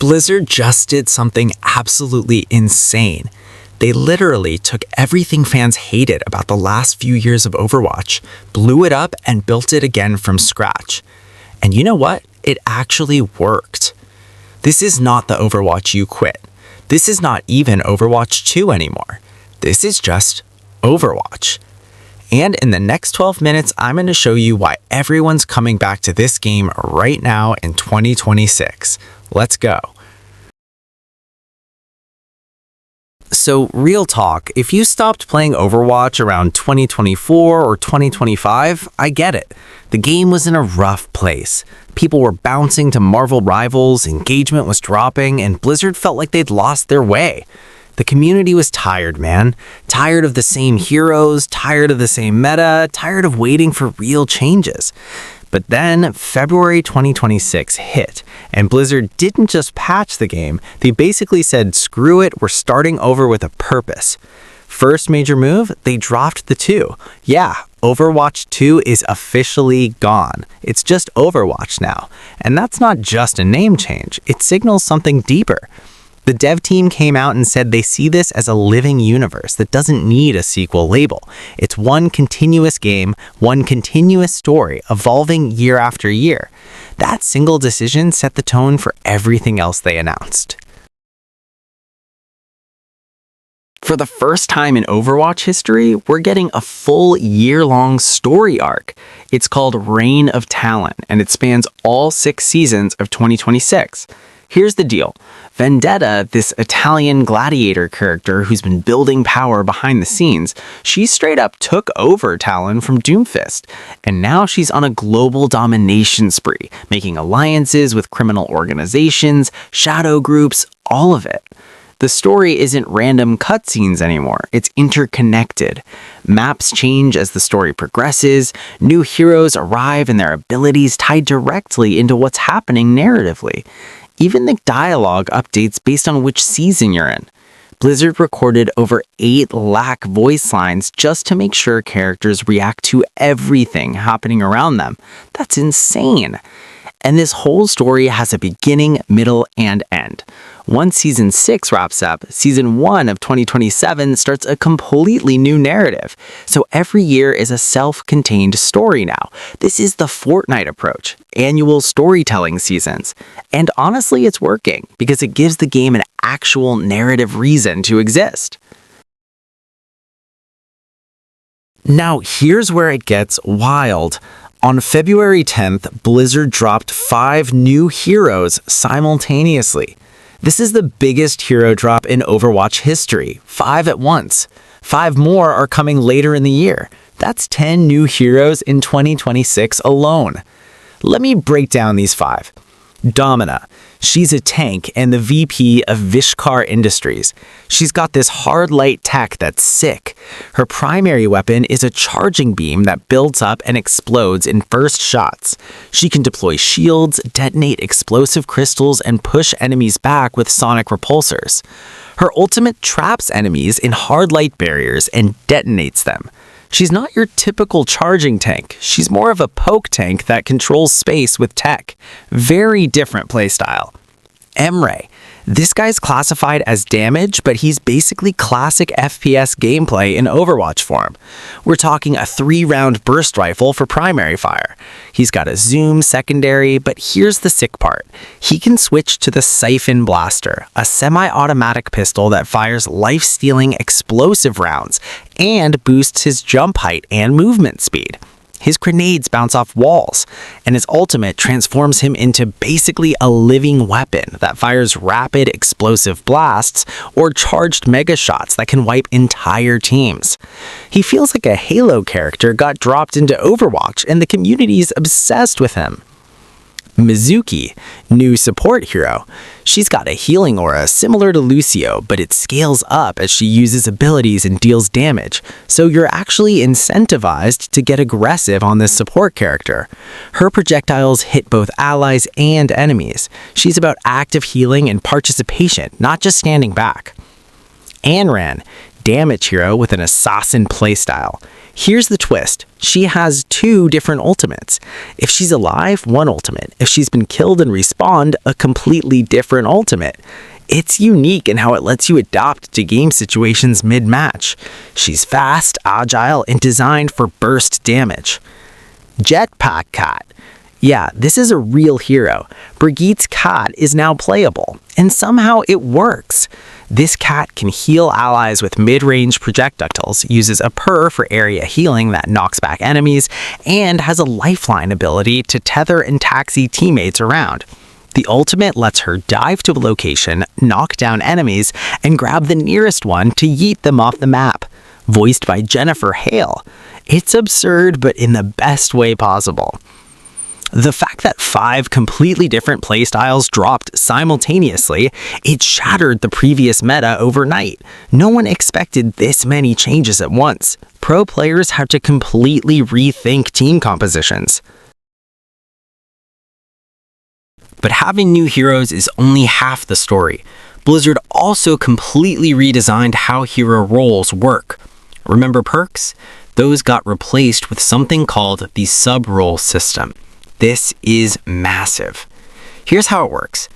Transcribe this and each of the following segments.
Blizzard just did something absolutely insane. They literally took everything fans hated about the last few years of Overwatch, blew it up, and built it again from scratch. And you know what? It actually worked. This is not the Overwatch you quit. This is not even Overwatch 2 anymore. This is just Overwatch. And in the next 12 minutes, I'm going to show you why everyone's coming back to this game right now in 2026. Let's go. So, real talk, if you stopped playing Overwatch around 2024 or 2025, I get it. The game was in a rough place. People were bouncing to Marvel rivals, engagement was dropping, and Blizzard felt like they'd lost their way. The community was tired, man. Tired of the same heroes, tired of the same meta, tired of waiting for real changes. But then February 2026 hit, and Blizzard didn't just patch the game, they basically said, screw it, we're starting over with a purpose. First major move, they dropped the 2. Yeah, Overwatch 2 is officially gone. It's just Overwatch now. And that's not just a name change, it signals something deeper. The dev team came out and said they see this as a living universe that doesn't need a sequel label. It's one continuous game, one continuous story, evolving year after year. That single decision set the tone for everything else they announced. For the first time in Overwatch history, we're getting a full year-long story arc. It's called Reign of Talon, and it spans all 6 seasons of 2026. Here's the deal. Vendetta, this Italian gladiator character who's been building power behind the scenes, she straight up took over Talon from Doomfist, and now she's on a global domination spree, making alliances with criminal organizations, shadow groups, all of it. The story isn't random cutscenes anymore, it's interconnected. Maps change as the story progresses, new heroes arrive and their abilities tie directly into what's happening narratively. Even the dialogue updates based on which season you're in. Blizzard recorded over 8 lakh voice lines just to make sure characters react to everything happening around them. That's insane. And this whole story has a beginning, middle, and end. Once Season 6 wraps up, Season 1 of 2027 starts a completely new narrative. So every year is a self-contained story now. This is the Fortnite approach, annual storytelling seasons. And honestly, it's working, because it gives the game an actual narrative reason to exist. Now, here's where it gets wild. On February 10th, Blizzard dropped 5 new heroes simultaneously. This is the biggest hero drop in Overwatch history, 5 at once. 5 more are coming later in the year. That's 10 new heroes in 2026 alone. Let me break down these 5. Domina. She's a tank and the VP of Vishkar Industries. She's got this hard light tech that's sick. Her primary weapon is a charging beam that builds up and explodes in first shots. She can deploy shields, detonate explosive crystals, and push enemies back with sonic repulsors. Her ultimate traps enemies in hard light barriers and detonates them. She's not your typical charging tank. She's more of a poke tank that controls space with tech. Very different playstyle. Emre. This guy's classified as damage, but he's basically classic FPS gameplay in Overwatch form. We're talking a 3-round burst rifle for primary fire. He's got a zoom secondary, but here's the sick part. He can switch to the Siphon Blaster, a semi-automatic pistol that fires life-stealing explosive rounds and boosts his jump height and movement speed. His grenades bounce off walls, and his ultimate transforms him into basically a living weapon that fires rapid explosive blasts or charged mega shots that can wipe entire teams. He feels like a Halo character got dropped into Overwatch, and the community's obsessed with him. Mizuki, new support hero. She's got a healing aura similar to Lucio, but it scales up as she uses abilities and deals damage, so you're actually incentivized to get aggressive on this support character. Her projectiles hit both allies and enemies. She's about active healing and participation, not just standing back. Anran, damage hero with an assassin playstyle. Here's the twist. She has 2 different ultimates. If she's alive, one ultimate. If she's been killed and respawned, a completely different ultimate. It's unique in how it lets you adapt to game situations mid-match. She's fast, agile, and designed for burst damage. Jetpack Cat. Yeah, this is a real hero. Brigitte's cat is now playable, and somehow it works. This cat can heal allies with mid-range projectiles, uses a purr for area healing that knocks back enemies, and has a lifeline ability to tether and taxi teammates around. The ultimate lets her dive to a location, knock down enemies, and grab the nearest one to yeet them off the map. Voiced by Jennifer Hale. It's absurd, but in the best way possible. The fact that 5 completely different playstyles dropped simultaneously, it shattered the previous meta overnight. No one expected this many changes at once. Pro players had to completely rethink team compositions. But having new heroes is only half the story. Blizzard also completely redesigned how hero roles work. Remember perks? Those got replaced with something called the Subrolls system. This is massive. Here's how it works.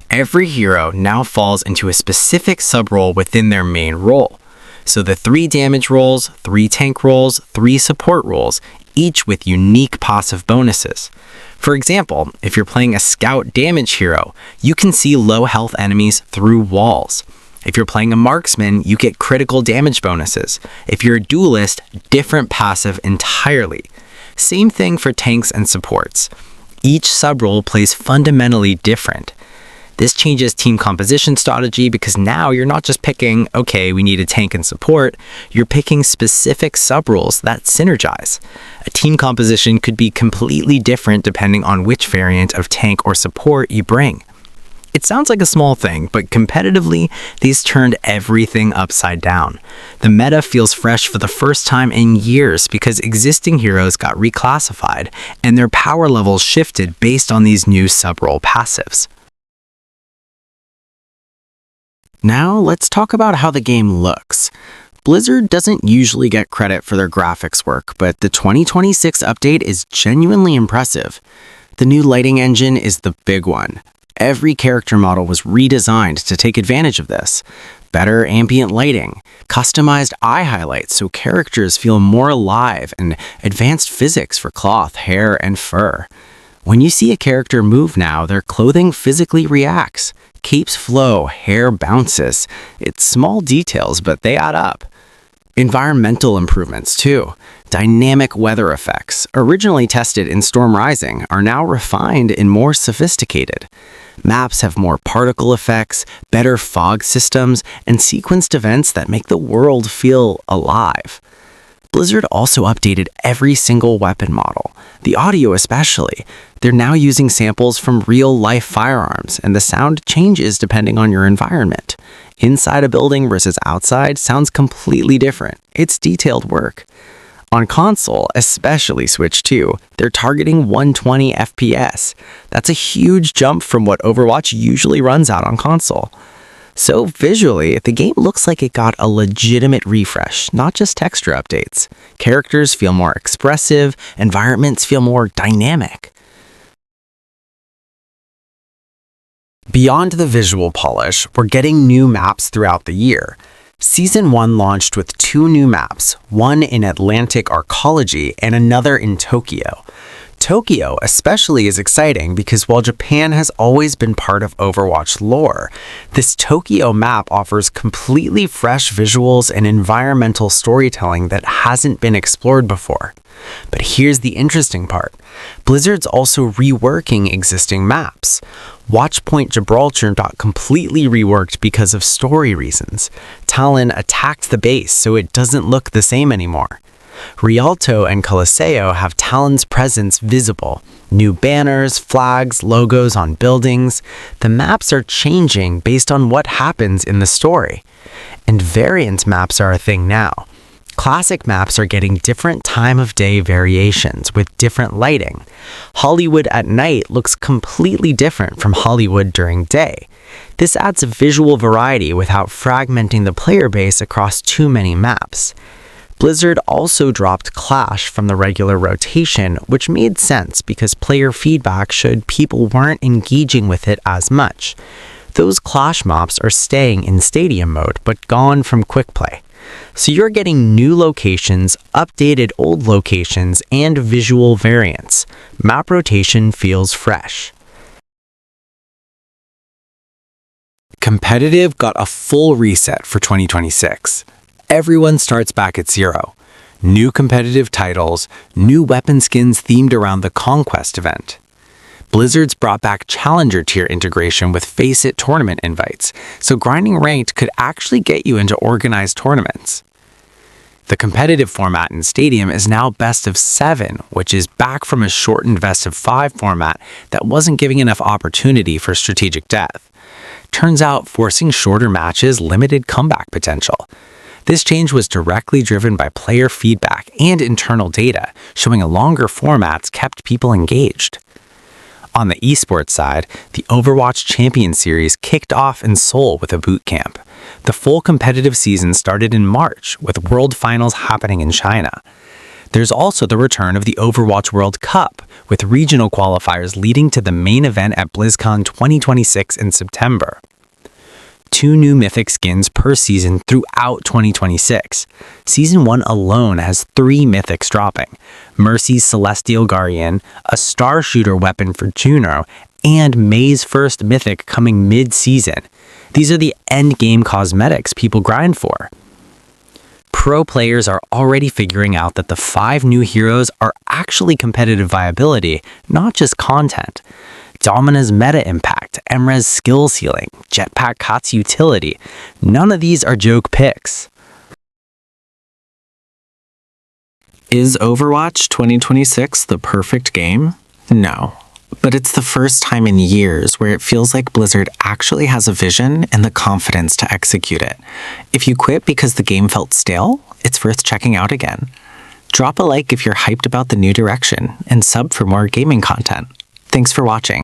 Every hero now falls into a specific subrole within their main role. So the 3 damage roles, 3 tank roles, 3 support roles, each with unique passive bonuses. For example, if you're playing a scout damage hero, you can see low health enemies through walls. If you're playing a marksman, you get critical damage bonuses. If you're a duelist, different passive entirely. Same thing for tanks and supports. Each subrole plays fundamentally different. This changes team composition strategy because now you're not just picking, okay, we need a tank and support, you're picking specific subroles that synergize. A team composition could be completely different depending on which variant of tank or support you bring. It sounds like a small thing, but competitively, these turned everything upside down. The meta feels fresh for the first time in years because existing heroes got reclassified and their power levels shifted based on these new subrole passives. Now, let's talk about how the game looks. Blizzard doesn't usually get credit for their graphics work, but the 2026 update is genuinely impressive. The new lighting engine is the big one. Every character model was redesigned to take advantage of this. Better ambient lighting, customized eye highlights so characters feel more alive, and advanced physics for cloth, hair, and fur. When you see a character move now, their clothing physically reacts. Capes flow, hair bounces. It's small details, but they add up. Environmental improvements, too. Dynamic weather effects, originally tested in Storm Rising, are now refined and more sophisticated. Maps have more particle effects, better fog systems, and sequenced events that make the world feel alive. Blizzard also updated every single weapon model, the audio especially. They're now using samples from real-life firearms, and the sound changes depending on your environment. Inside a building versus outside sounds completely different. It's detailed work. On console, especially Switch 2, they're targeting 120 FPS. That's a huge jump from what Overwatch usually runs out on console. So visually, the game looks like it got a legitimate refresh, not just texture updates. Characters feel more expressive, environments feel more dynamic. Beyond the visual polish, we're getting new maps throughout the year. Season 1 launched with 2 new maps, one in Atlantic Arcology and another in Tokyo. Tokyo especially is exciting because while Japan has always been part of Overwatch lore, this Tokyo map offers completely fresh visuals and environmental storytelling that hasn't been explored before. But here's the interesting part. Blizzard's also reworking existing maps. Watchpoint Gibraltar got completely reworked because of story reasons. Talon attacked the base so it doesn't look the same anymore. Rialto and Coliseo have Talon's presence visible. New banners, flags, logos on buildings. The maps are changing based on what happens in the story. And variant maps are a thing now. Classic maps are getting different time of day variations with different lighting. Hollywood at night looks completely different from Hollywood during day. This adds visual variety without fragmenting the player base across too many maps. Blizzard also dropped Clash from the regular rotation, which made sense because player feedback showed people weren't engaging with it as much. Those Clash maps are staying in Stadium mode, but gone from Quick Play. So you're getting new locations, updated old locations, and visual variants. Map rotation feels fresh. Competitive got a full reset for 2026. Everyone starts back at zero. New competitive titles, new weapon skins themed around the Conquest event. Blizzard's brought back Challenger tier integration with Face It tournament invites, so grinding ranked could actually get you into organized tournaments. The competitive format in Stadium is now best of 7, which is back from a shortened best of 5 format that wasn't giving enough opportunity for strategic depth. Turns out forcing shorter matches limited comeback potential. This change was directly driven by player feedback and internal data, showing longer formats kept people engaged. On the esports side, the OverWatch Champion Series kicked off in Seoul with a boot camp. The full competitive season started in March, with World Finals happening in China. There's also the return of the Overwatch World Cup, with regional qualifiers leading to the main event at BlizzCon 2026 in September. 2 new Mythic skins per season throughout 2026. Season 1 alone has 3 Mythics dropping: Mercy's Celestial Guardian, a Star Shooter weapon for Juno, and May's first Mythic coming mid-season. These are the endgame cosmetics people grind for. Pro players are already figuring out that the 5 new heroes are actually competitive viability, not just content. Domina's meta impact, Emre's skill ceiling, Jetpack Kat's utility. None of these are joke picks. Is Overwatch 2026 the perfect game? No. But it's the first time in years where it feels like Blizzard actually has a vision and the confidence to execute it. If you quit because the game felt stale, it's worth checking out again. Drop a like if you're hyped about the new direction, and sub for more gaming content. Thanks for watching.